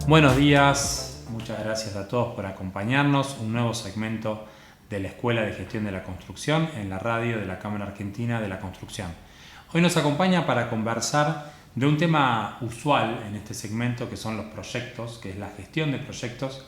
Buenos días, muchas gracias a todos por acompañarnos. Un nuevo segmento de la Escuela de Gestión de la Construcción en la radio de la Cámara Argentina de la Construcción. Hoy nos acompaña para conversar de un tema usual en este segmento, que son los proyectos, que es la gestión de proyectos,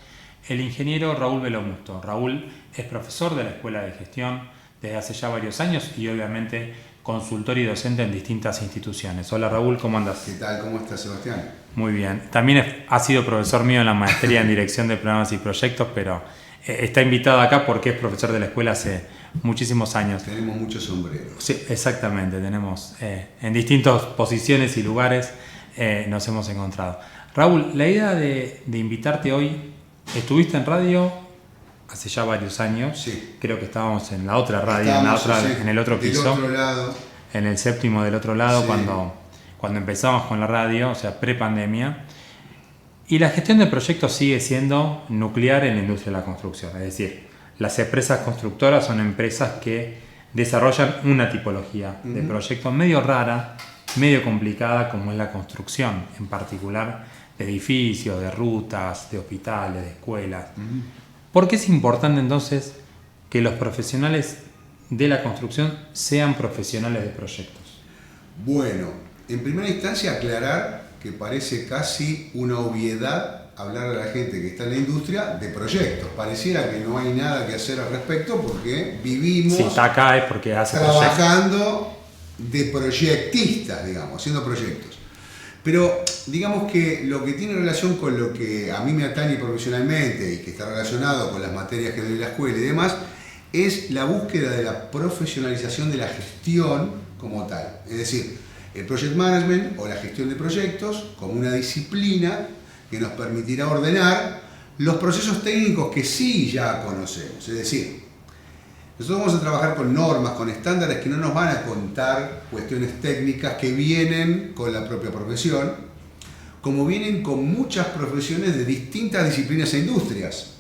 el ingeniero Raúl Velomusto. Raúl es profesor de la Escuela de Gestión desde hace ya varios años y obviamente consultor y docente en distintas instituciones. Hola Raúl, ¿cómo andas? ¿Qué tal? ¿Cómo estás, Sebastián? Muy bien. También ha sido profesor mío en la maestría en dirección de programas y proyectos, pero está invitado acá porque es profesor de la escuela hace muchísimos años. Tenemos muchos sombreros. Sí, exactamente. Tenemos en distintas posiciones y lugares nos hemos encontrado. Raúl, la idea de invitarte hoy, estuviste en radio hace ya varios años. Sí. Creo que estábamos en la otra radio, en el otro piso. Del otro lado. En el séptimo del otro lado, Sí. cuando empezamos con la radio, o sea, pre-pandemia. Y la gestión de proyectos sigue siendo nuclear en la industria de la construcción. Es decir, las empresas constructoras son empresas que desarrollan una tipología de proyectos medio rara, medio complicada, como es la construcción, en particular de edificios, de rutas, de hospitales, de escuelas. ¿Por qué es importante entonces que los profesionales de la construcción sean profesionales de proyectos? Bueno, en primera instancia aclarar que parece casi una obviedad hablar a la gente que está en la industria de proyectos. Pareciera que no hay nada que hacer al respecto porque vivimos Si está acá es porque hace trabajando de proyectistas, digamos, haciendo proyectos. Pero digamos que lo que tiene relación con lo que a mí me atañe profesionalmente y que está relacionado con las materias que doy en la escuela y demás, es la búsqueda de la profesionalización de la gestión como tal. Es decir, el project management o la gestión de proyectos como una disciplina que nos permitirá ordenar los procesos técnicos que sí ya conocemos. Es decir, nosotros vamos a trabajar con normas, con estándares que no nos van a contar cuestiones técnicas que vienen con la propia profesión, como vienen con muchas profesiones de distintas disciplinas e industrias.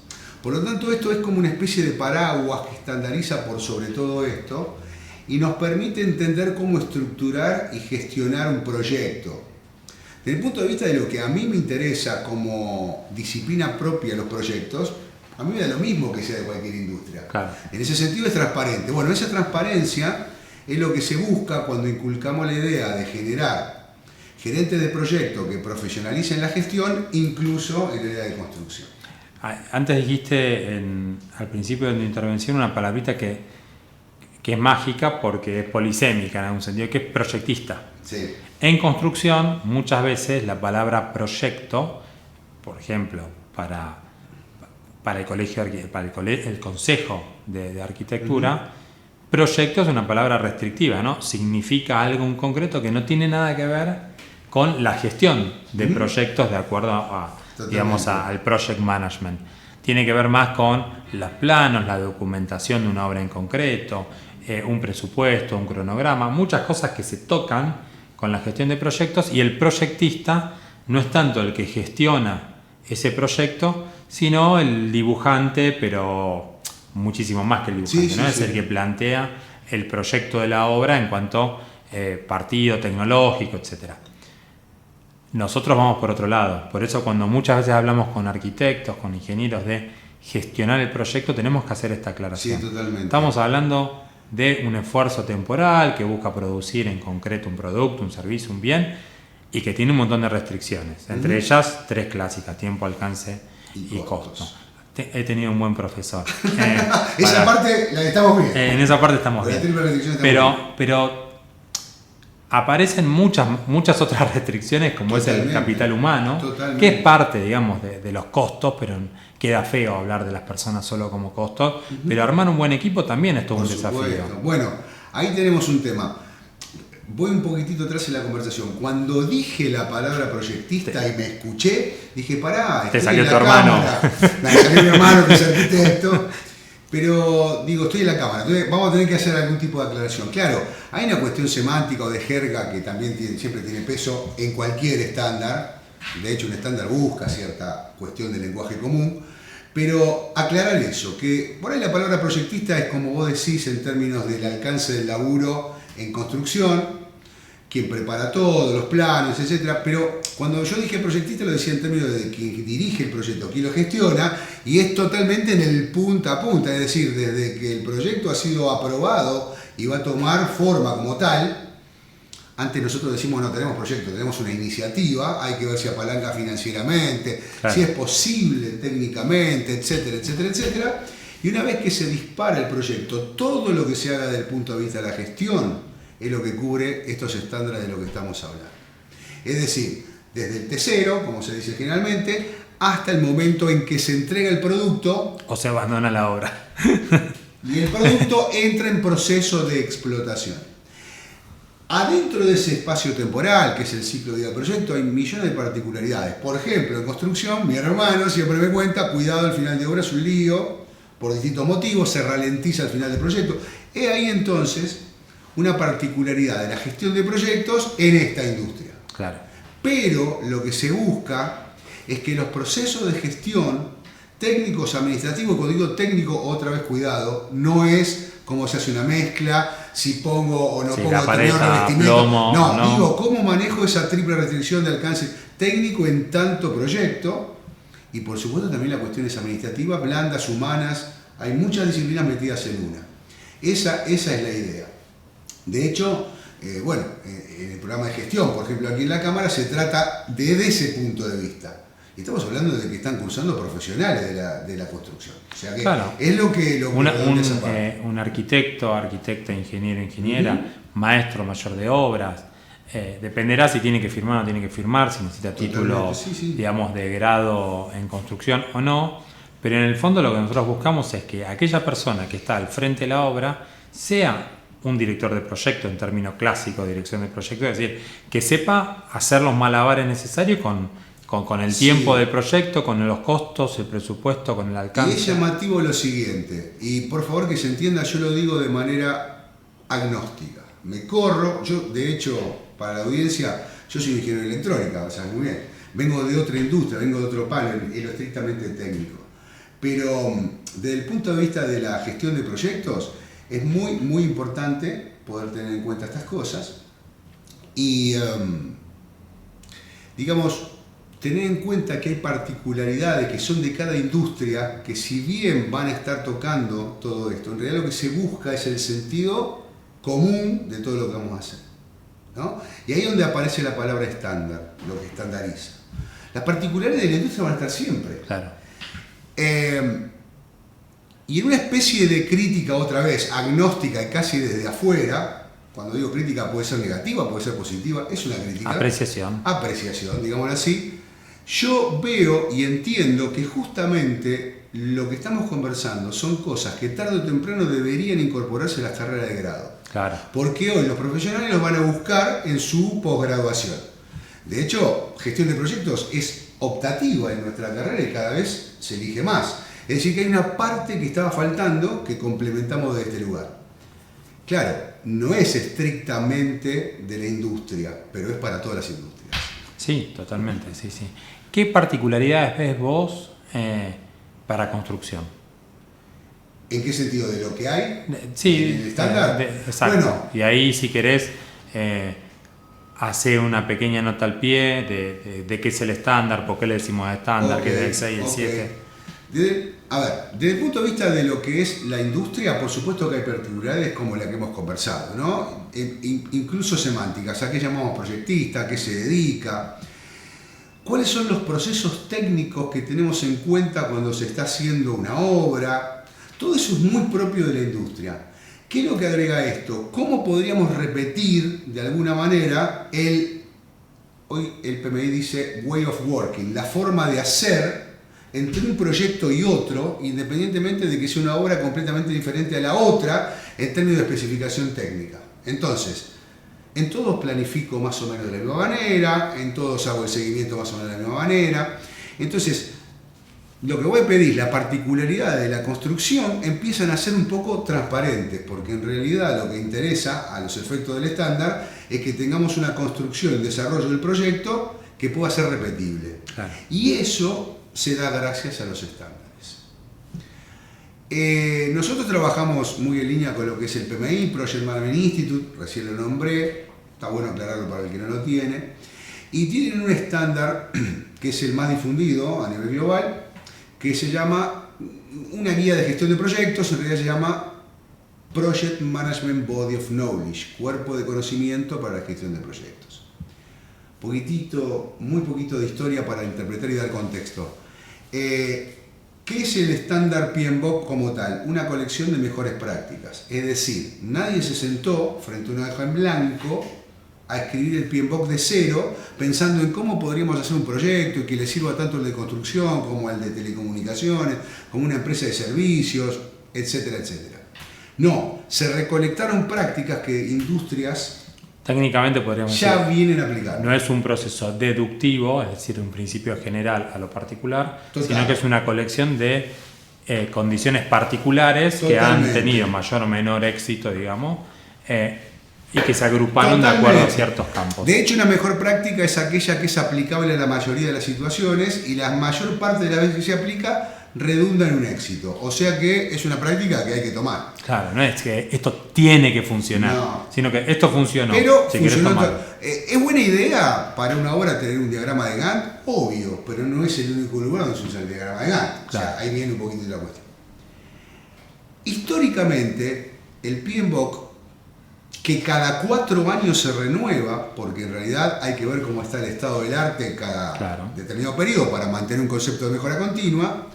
Por lo tanto, esto es como una especie de paraguas que estandariza por sobre todo esto y nos permite entender cómo estructurar y gestionar un proyecto. Desde el punto de vista de lo que a mí me interesa como disciplina propia de los proyectos, a mí me da lo mismo que sea de cualquier industria. Claro. En ese sentido es transparente. Bueno, esa transparencia es lo que se busca cuando inculcamos la idea de generar gerentes de proyecto que profesionalicen la gestión, incluso en el área de construcción. Antes dijiste al principio de tu intervención una palabrita que es mágica porque es polisémica en algún sentido, que es proyectista. Sí. En construcción, muchas veces la palabra proyecto, por ejemplo, para el Consejo de Arquitectura, proyecto es una palabra restrictiva, ¿no? Significa algo en concreto que no tiene nada que ver con la gestión de proyectos de acuerdo al project management. Tiene que ver más con los planos, la documentación de una obra en concreto, un presupuesto, un cronograma, muchas cosas que se tocan con la gestión de proyectos, y el proyectista no es tanto el que gestiona ese proyecto, sino el dibujante, pero muchísimo más que el dibujante, ¿no? Es el que plantea el proyecto de la obra en cuanto partido tecnológico, etc. Nosotros vamos por otro lado. Por eso cuando muchas veces hablamos con arquitectos, con ingenieros de gestionar el proyecto, tenemos que hacer esta aclaración. Sí, totalmente. Estamos hablando de un esfuerzo temporal que busca producir en concreto un producto, un servicio, un bien, y que tiene un montón de restricciones. Entre ellas, tres clásicas: tiempo, alcance y costo. He tenido un buen profesor. Esa parte la estamos bien. En esa parte estamos bien. Pero aparecen muchas otras restricciones, como Totalmente. es el capital humano, que es parte, digamos, de los costos, pero queda feo hablar de las personas solo como costos. Pero armar un buen equipo también es todo un desafío. Bueno, ahí tenemos un tema. Voy un poquitito atrás en la conversación. Cuando dije la palabra proyectista y me escuché, dije, pará, te salió tu hermano. Me salió mi hermano que es arquitecto. Pero digo, estoy en la cámara, entonces vamos a tener que hacer algún tipo de aclaración. Claro, hay una cuestión semántica o de jerga que también siempre tiene peso en cualquier estándar. De hecho, un estándar busca cierta cuestión de lenguaje común. Pero aclarar eso, que por ahí la palabra proyectista es como vos decís en términos del alcance del laburo en construcción, quien prepara todo, los planos, etcétera. Pero cuando yo dije proyectista lo decía en términos de quien dirige el proyecto, quien lo gestiona, y es totalmente en el punta a punta, es decir, desde que el proyecto ha sido aprobado y va a tomar forma como tal. Antes nosotros decimos no tenemos proyecto, tenemos una iniciativa, hay que ver si apalanca financieramente, claro, si es posible técnicamente, etcétera, etcétera, etcétera. Y una vez que se dispara el proyecto, todo lo que se haga desde el punto de vista de la gestión es lo que cubre estos estándares de lo que estamos hablando. Es decir, desde el T0, como se dice generalmente, hasta el momento en que se entrega el producto o se abandona la obra. y el producto entra en proceso de explotación. Adentro de ese espacio temporal, que es el ciclo de vida del proyecto, hay millones de particularidades. Por ejemplo, en construcción, mi hermano siempre me cuenta, cuidado, al final de obra es un lío, por distintos motivos, se ralentiza al final del proyecto. He ahí entonces una particularidad de la gestión de proyectos en esta industria. Claro. Pero lo que se busca es que los procesos de gestión, técnicos, administrativos, cuando digo técnico, otra vez cuidado, no es cómo se hace una mezcla, si pongo o no pongo determinado revestimiento. Plomo, no, digo cómo manejo esa triple restricción de alcance técnico en tanto proyecto, y por supuesto también las cuestiones administrativas, blandas, humanas, hay muchas disciplinas metidas en una. Esa es la idea. De hecho, en el programa de gestión, por ejemplo, aquí en la Cámara, se trata desde ese punto de vista. Y estamos hablando de que están cursando profesionales de la construcción. O sea que claro, es lo que un arquitecto, arquitecta, ingeniero, ingeniera, maestro mayor de obras, dependerá si tiene que firmar o no tiene que firmar, si necesita título, digamos, de grado en construcción o no, pero en el fondo lo que nosotros buscamos es que aquella persona que está al frente de la obra sea un director de proyecto en términos clásicos, dirección de proyecto, es decir, que sepa hacer los malabares necesarios con el tiempo del proyecto, con los costos, el presupuesto, con el alcance. Y es llamativo lo siguiente, y por favor que se entienda, yo lo digo de manera agnóstica. Me corro, yo de hecho, para la audiencia, yo soy ingeniero en electrónica, o sea, muy bien. Vengo de otra industria, vengo de otro palo, en lo estrictamente técnico. Pero desde el punto de vista de la gestión de proyectos, es muy, muy importante poder tener en cuenta estas cosas y, digamos, tener en cuenta que hay particularidades que son de cada industria, que si bien van a estar tocando todo esto, en realidad lo que se busca es el sentido común de todo lo que vamos a hacer, ¿no? Y ahí es donde aparece la palabra estándar, lo que estandariza. Las particularidades de la industria van a estar siempre. Claro. Y en una especie de crítica, otra vez, agnóstica y casi desde afuera, cuando digo crítica puede ser negativa, puede ser positiva, es una crítica. Apreciación, digámoslo así. Yo veo y entiendo que justamente lo que estamos conversando son cosas que tarde o temprano deberían incorporarse a las carreras de grado. Claro. Porque hoy los profesionales los van a buscar en su posgraduación. De hecho, gestión de proyectos es optativa en nuestra carrera y cada vez se elige más. Es decir, que hay una parte que estaba faltando que complementamos de este lugar. Claro, no es estrictamente de la industria, pero es para todas las industrias. Sí, totalmente, sí. ¿Qué particularidades ves vos para construcción? ¿En qué sentido? ¿De lo que hay? Sí, ¿En el estándar? Exacto. Bueno, y ahí, si querés, hacer una pequeña nota al pie de qué es el estándar, por qué le decimos estándar, que es el 6 y el 7. Desde el punto de vista de lo que es la industria, por supuesto que hay particularidades como la que hemos conversado, ¿no? Incluso semánticas, ¿a qué llamamos proyectista? ¿A qué se dedica? ¿Cuáles son los procesos técnicos que tenemos en cuenta cuando se está haciendo una obra? Todo eso es muy propio de la industria. ¿Qué es lo que agrega esto? ¿Cómo podríamos repetir de alguna manera hoy el PMI dice way of working, la forma de hacer entre un proyecto y otro, independientemente de que sea una obra completamente diferente a la otra en términos de especificación técnica? Entonces, en todos planifico más o menos de la misma manera, en todos hago el seguimiento más o menos de la misma manera. Entonces, lo que voy a pedir, la particularidad de la construcción empiezan a ser un poco transparentes, porque en realidad lo que interesa a los efectos del estándar es que tengamos una construcción y desarrollo del proyecto que pueda ser repetible. Claro. Y eso se da gracias a los estándares. Nosotros trabajamos muy en línea con lo que es el PMI, Project Management Institute, recién lo nombré, está bueno aclararlo para el que no lo tiene, y tienen un estándar que es el más difundido a nivel global, que se llama una guía de gestión de proyectos, en realidad se llama Project Management Body of Knowledge, cuerpo de conocimiento para la gestión de proyectos. Muy poquito de historia para interpretar y dar contexto. ¿Qué es el estándar PMBOK como tal? Una colección de mejores prácticas. Es decir, nadie se sentó frente a una hoja en blanco a escribir el PMBOK de cero, pensando en cómo podríamos hacer un proyecto y que le sirva tanto el de construcción como el de telecomunicaciones, como una empresa de servicios, etcétera, etcétera. No, se recolectaron prácticas que industrias técnicamente podríamos ya decir, vienen aplicando. no es un proceso deductivo, es decir, un principio general a lo particular, Total. sino que es una colección de condiciones particulares que Totalmente. han tenido mayor o menor éxito, digamos, y que se agruparon de Totalmente. acuerdo a ciertos campos. De hecho, una mejor práctica es aquella que es aplicable a la mayoría de las situaciones y la mayor parte de las veces que se aplica redunda en un éxito. O sea que es una práctica que hay que tomar. Claro, no es que esto tiene que funcionar, No. sino que esto funcionó. Pero si querés funcionó. tomarlo. ¿Es buena idea para una obra tener un diagrama de Gantt? Obvio, pero no es el único lugar donde se usa el diagrama de Gantt. O sea, Claro. ahí viene un poquito de la cuestión. Históricamente, el PMBOK, que cada 4 años se renueva, porque en realidad hay que ver cómo está el estado del arte cada Claro. determinado periodo para mantener un concepto de mejora continua,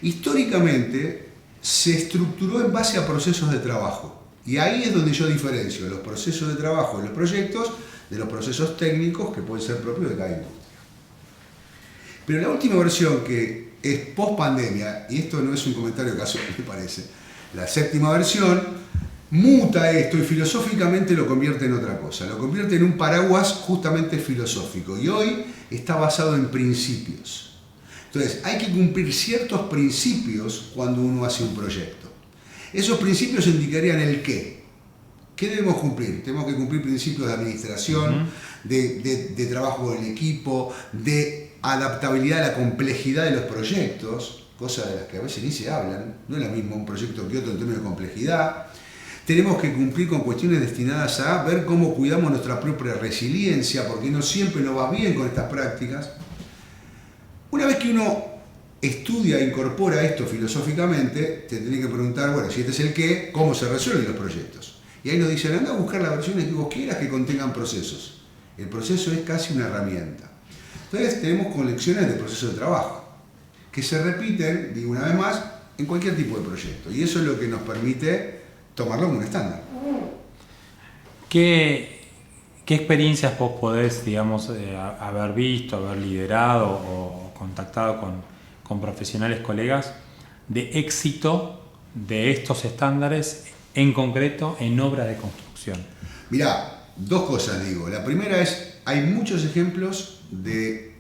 históricamente se estructuró en base a procesos de trabajo. Y ahí es donde yo diferencio los procesos de trabajo de los proyectos de los procesos técnicos que pueden ser propios de cada industria. Pero la última versión, que es post pandemia, y esto no es un comentario casual, me parece, la 7ª versión muta esto y filosóficamente lo convierte en otra cosa, lo convierte en un paraguas justamente filosófico, y hoy está basado en principios. Entonces, hay que cumplir ciertos principios cuando uno hace un proyecto. Esos principios indicarían el qué. ¿Qué debemos cumplir? Tenemos que cumplir principios de administración, de trabajo del equipo, de adaptabilidad a la complejidad de los proyectos, cosas de las que a veces ni se hablan. No es lo mismo un proyecto que otro en términos de complejidad. Tenemos que cumplir con cuestiones destinadas a ver cómo cuidamos nuestra propia resiliencia, porque no siempre nos va bien con estas prácticas. Una vez que uno estudia e incorpora esto filosóficamente, te tenés que preguntar, bueno, si este es el qué, ¿cómo se resuelven los proyectos? Y ahí nos dicen, anda a buscar las versiones que vos quieras que contengan procesos. El proceso es casi una herramienta. Entonces tenemos colecciones de procesos de trabajo, que se repiten, digo una vez más, en cualquier tipo de proyecto. Y eso es lo que nos permite tomarlo como un estándar. ¿Qué experiencias vos podés, digamos, haber visto, haber liderado o contactado con profesionales, colegas, de éxito de estos estándares, en concreto en obras de construcción? Mirá, 2 cosas digo. La primera es, hay muchos ejemplos de,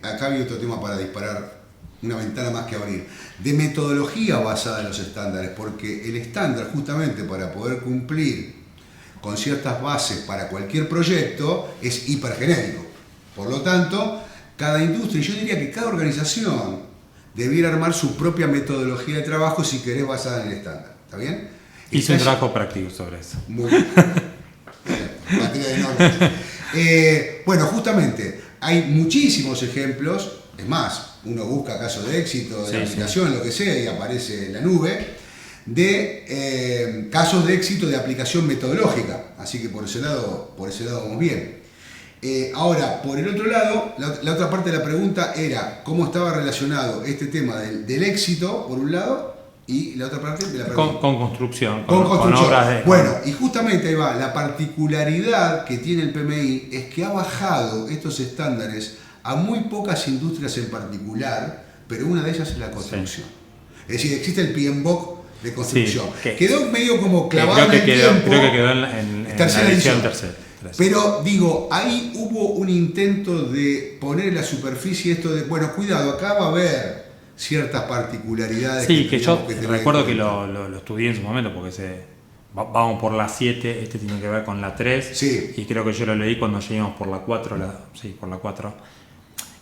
acá hay otro tema para disparar, una ventana más que abrir, de metodología basada en los estándares, porque el estándar, justamente para poder cumplir con ciertas bases para cualquier proyecto, es hipergenérico. Por lo tanto, cada industria, yo diría que cada organización debiera armar su propia metodología de trabajo, si querés, basada en el estándar. ¿Está bien? Hice un trabajo práctico sobre eso. Muy bien. Materia de normas. Bueno, justamente, hay muchísimos ejemplos, es más, uno busca casos de éxito, de aplicación, lo que sea, y aparece en la nube, de casos de éxito de aplicación metodológica. Así que por ese lado vamos bien. Ahora, por el otro lado, la otra parte de la pregunta era cómo estaba relacionado este tema del éxito, por un lado, y la otra parte de la pregunta. Con construcción. Con construcción. Obras de... Bueno, y justamente ahí va, la particularidad que tiene el PMI es que ha bajado estos estándares a muy pocas industrias en particular, pero una de ellas es la construcción. Sí. Es decir, existe el PMBOK de construcción. Sí, quedó medio como clavado en el tiempo. Creo que quedó en tercera edición. Tercera. Pero digo, ahí hubo un intento de poner en la superficie esto de, bueno, cuidado, acá va a haber ciertas particularidades. Sí, que yo recuerdo que lo estudié en su momento, porque vamos por la 7, este tiene que ver con la 3, sí. Y creo que yo lo leí cuando llegamos por la 4, por la 4,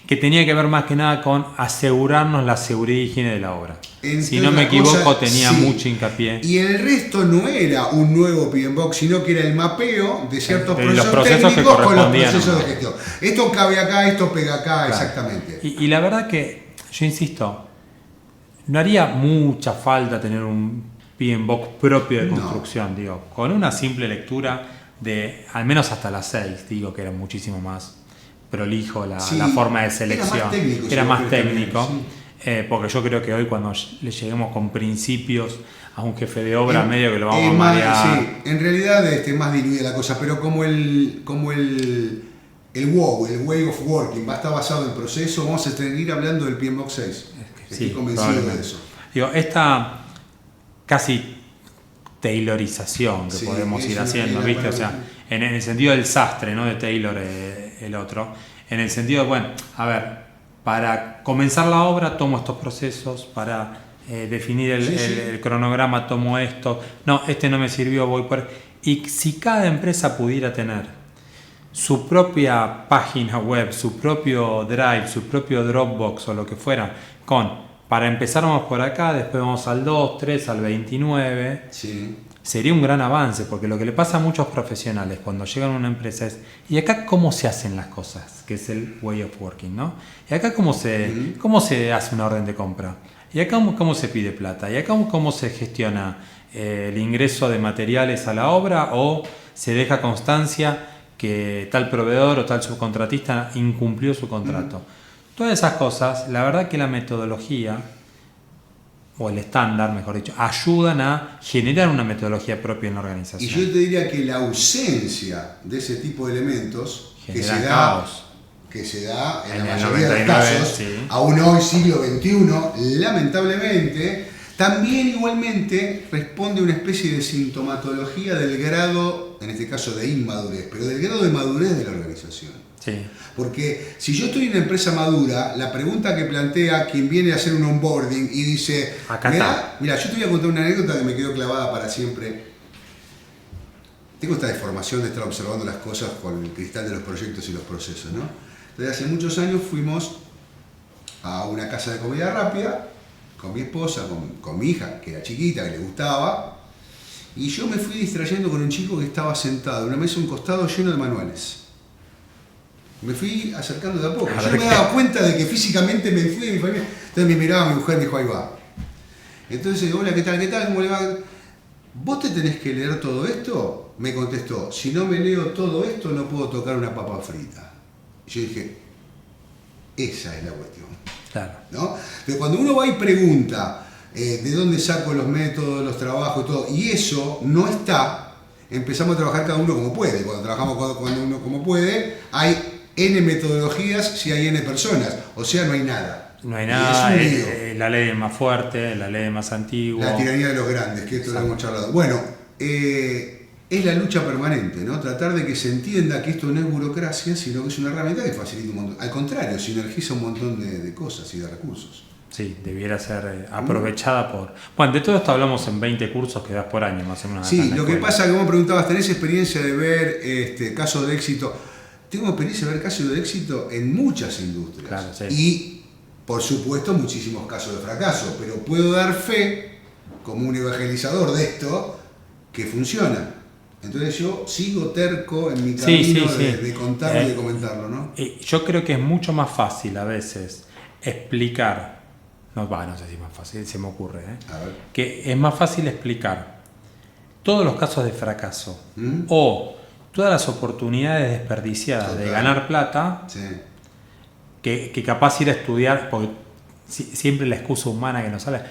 que tenía que ver más que nada con asegurarnos la seguridad y higiene de la obra. Entre si no me otras equivoco, cosas, tenía sí. mucho hincapié. Y el resto no era un nuevo PMBOK, sino que era el mapeo de ciertos De los procesos procesos que técnicos con los correspondían, procesos ¿no? de gestión. Esto cabe acá, esto pega acá, Claro. exactamente. Y la verdad que, yo insisto, no haría mucha falta tener un PMBOK propio de No. construcción, digo, con una simple lectura de al menos hasta las 6, digo que era muchísimo más prolijo la Sí, forma de era selección. más técnico, Era si más vos querés técnico, también, porque yo creo que hoy cuando le lleguemos con principios a un jefe de obra En- medio que lo vamos a más, marear. sí, en realidad más diluida la cosa, pero como el WOW, el Way of Working, va a estar basado en proceso, vamos a seguir hablando del PMBOK 6. Estoy Sí, convencido de probablemente. eso. Digo, esta casi taylorización que Sí, podemos es ir una haciendo, idea ¿viste? para O sea, mí. en el sentido del sastre, ¿no? De Taylor, el otro. En el sentido de, bueno, a ver, para comenzar la obra tomo estos procesos, para definir el cronograma tomo esto, no, este no me sirvió, voy por... Y si cada empresa pudiera tener su propia página web, su propio Drive, su propio Dropbox o lo que fuera, para empezar vamos por acá, después vamos al 2, 3, al 29, Sí. sería un gran avance, porque lo que le pasa a muchos profesionales cuando llegan a una empresa es, ¿y acá cómo se hacen las cosas? Que es el way of working, ¿no? ¿Y acá cómo se hace una orden de compra? ¿Y acá cómo se pide plata? ¿Y acá cómo se gestiona el ingreso de materiales a la obra o se deja constancia que tal proveedor o tal subcontratista incumplió su contrato? Todas esas cosas, la verdad que la metodología, o el estándar, mejor dicho, ayudan a generar una metodología propia en la Y organización. yo te diría que la ausencia de ese tipo de elementos Genera caos. que se da en En la el mayoría de los 99, casos, sí. aún hoy siglo XXI, lamentablemente, también igualmente responde a una especie de sintomatología del grado, en este caso de inmadurez, pero del grado de madurez de la organización. Sí. Porque si yo estoy en una empresa madura, la pregunta que plantea quien viene a hacer un onboarding y dice, Acá está. mira, yo te voy a contar una anécdota que me quedó clavada para siempre. Tengo esta deformación de estar observando las cosas con el cristal de los proyectos y los procesos, ¿no? Entonces hace muchos años fuimos a una casa de comida rápida con mi esposa, con mi hija, que era chiquita, que le gustaba, y yo me fui distrayendo con un chico que estaba sentado en una mesa a un costado lleno de manuales. Me fui acercando de a poco. Yo me daba cuenta de que físicamente me fui de mi familia. Entonces me miraba mi mujer y me dijo, ahí va. Entonces, hola, ¿qué tal? ¿Cómo le va? ¿Vos te tenés que leer todo esto? Me contestó, si no me leo todo esto no puedo tocar una papa frita. Y yo dije, esa es la cuestión. Claro. ¿No? Pero cuando uno va y pregunta de dónde saco los métodos, los trabajos y todo, y eso no está, empezamos a trabajar cada uno como puede. Cuando trabajamos cuando uno como puede, hay N metodologías si hay N personas, o sea, no hay nada. No hay Y nada, es un lío. la ley es más fuerte, la ley es más antigua. La tiranía de los grandes, que esto lo hemos charlado. Bueno, es la lucha permanente, ¿no? Tratar de que se entienda que esto no es burocracia, sino que es una herramienta que facilita un montón. Al contrario, sinergiza un montón de cosas y de recursos. Sí, debiera ser aprovechada por... Bueno, de todo esto hablamos en 20 cursos que das por año, más o menos. Sí, lo que pasa, como preguntabas, ¿tenés experiencia de ver casos de éxito? Tengo experiencia de ver casos de éxito en muchas industrias. Claro, sí. Y, por supuesto, muchísimos casos de fracaso. Pero puedo dar fe, como un evangelizador de esto, que funciona. Entonces yo sigo terco en mi camino de contarlo y de comentarlo, ¿no? Yo creo que es mucho más fácil a veces explicar, no sé si es más fácil, se me ocurre, A ver. que es más fácil explicar todos los casos de fracaso ¿Mm? o todas las oportunidades desperdiciadas Total. de ganar plata Sí. que capaz ir a estudiar, porque siempre la excusa humana que nos sale,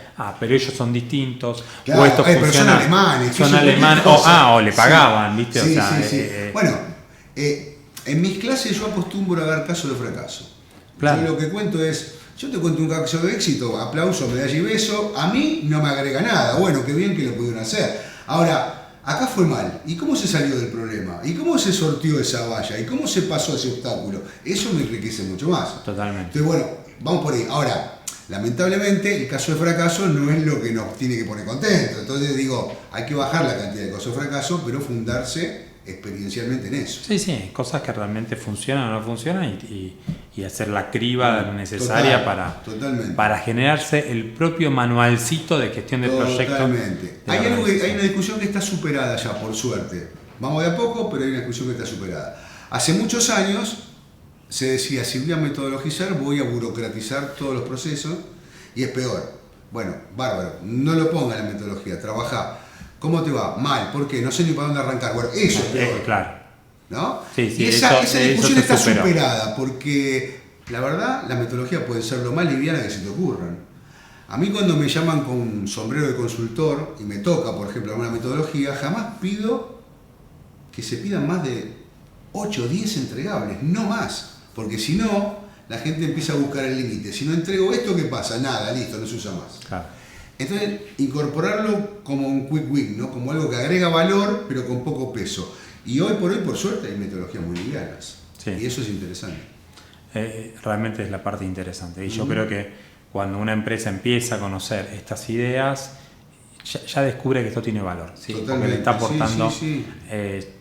pero ellos son distintos, Claro, o esto pero funciona, son alemanes, son que alemanes, cosa. o le pagaban, ¿viste? Sí, o sea, sí. Bueno, en mis clases yo acostumbro a dar casos de fracaso. Claro. Yo lo que cuento es, yo te cuento un caso de éxito, aplauso, medalla y beso, a mí no me agrega nada, bueno, qué bien que lo pudieron hacer. Ahora, acá fue mal, ¿y cómo se salió del problema? ¿Y cómo se sortió esa valla? ¿Y cómo se pasó ese obstáculo? Eso me enriquece mucho más. Totalmente. Entonces, bueno, vamos por ahí. Ahora, lamentablemente, el caso de fracaso no es lo que nos tiene que poner contentos. Entonces digo, hay que bajar la cantidad de casos de fracaso, pero fundarse experiencialmente en eso. Sí, sí, cosas que realmente funcionan o no funcionan y hacer la criba necesaria para generarse el propio manualcito de gestión de proyectos. Totalmente. Hay una discusión que está superada ya, por suerte. Vamos de a poco, pero hay una discusión que está superada. Hace muchos años se decía, si voy a metodologizar, voy a burocratizar todos los procesos y es peor. Bueno, bárbaro, no lo ponga en la metodología, trabaja. ¿Cómo te va? Mal, ¿por qué? No sé ni para dónde arrancar. Bueno, eso es peor. Claro. ¿No? Sí, y esa discusión está superada, porque la verdad, la metodología puede ser lo más liviana que se te ocurran. A mí cuando me llaman con sombrero de consultor y me toca, por ejemplo, alguna metodología, jamás pido que se pidan más de 8 o 10 entregables, no más. Porque si no, la gente empieza a buscar el límite. Si no entrego esto, ¿qué pasa? Nada, listo, no se usa más. Claro. Entonces, incorporarlo como un quick win, ¿no? Como algo que agrega valor, pero con poco peso. Y hoy, por suerte, hay metodologías muy livianas. Sí. Y eso es interesante. Realmente es la parte interesante. Y yo creo que cuando una empresa empieza a conocer estas ideas, ya descubre que esto tiene valor. ¿Sí? Porque le está aportando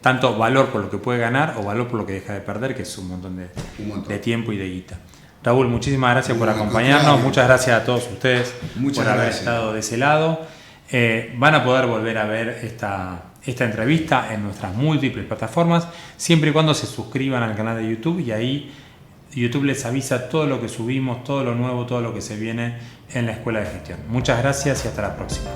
tanto valor por lo que puede ganar o valor por lo que deja de perder, que es un montón de tiempo y de guita. Raúl, muchísimas gracias por acompañarnos, muchas gracias a todos ustedes por haber estado de ese lado. Van a poder volver a ver esta entrevista en nuestras múltiples plataformas, siempre y cuando se suscriban al canal de YouTube, y ahí YouTube les avisa todo lo que subimos, todo lo nuevo, todo lo que se viene en la Escuela de Gestión. Muchas gracias y hasta la próxima.